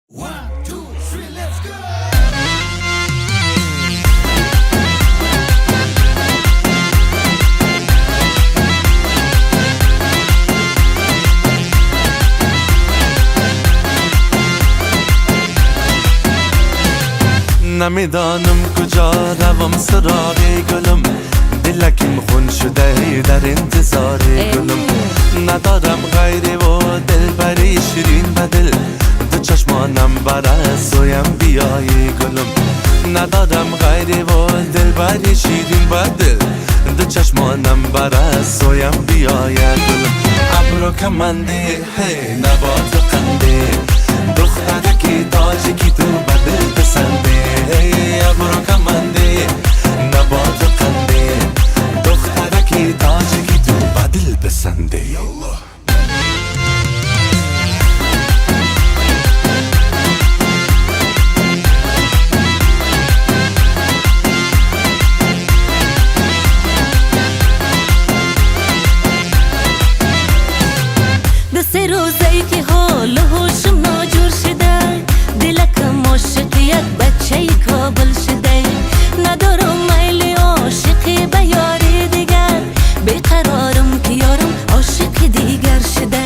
One, two, three, let's go! نمیدانم کجا روم سراغ گلم، دلکم خون شده در انتظار گلم. ندارم غیره و دل بری شیرین بدل، دو چشمانم برای سویم بیای گلم. ندارم غیره و دل بری شیرین بدل، دو چشمانم برای سویم بیای گلم. ابرو کمنده هی نبات قنده، دخترکی تاجکی تو بدل پسنده. ابرو کمنده نبات قنده، دخترکی تاجکی تو بدل پسنده. دو سه روزی که حال و هوشم ناجور شده، دلکم عاشق یک بچه کابل شده. ندارم میل عاشقی به یاری دیگر، بیقرارم که یارم عاشق دیگر شده.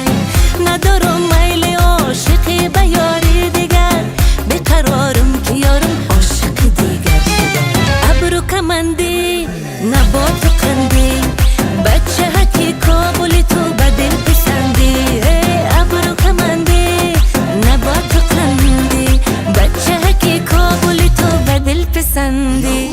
ندارم میل عاشقی به یاری دیگر، بیقرارم که یارم عاشق دیگر شده. ابرو کمندی نبات قندی، بچه هکی کابلی تو بدل پسندی. ابرو کمندی نبات قندی، بچه هکی کابلی تو بدل پسندی.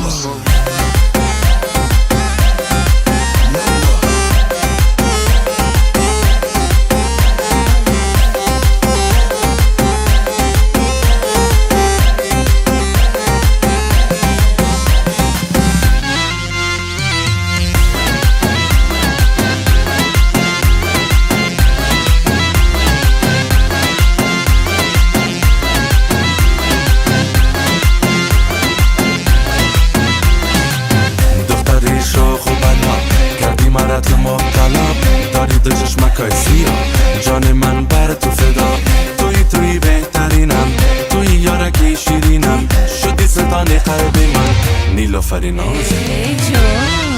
مرد مبتلا داری دو چشمکای سیاه، جان من بر تو فدا. توی بهترینم، توی یارکی شیرینم، شدی ستان قلب من نیلوفری ناز. ای جان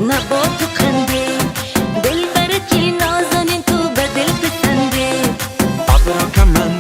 نبات قندی، دل برکی نازنین تو بدل پسندی. ابرو کمنده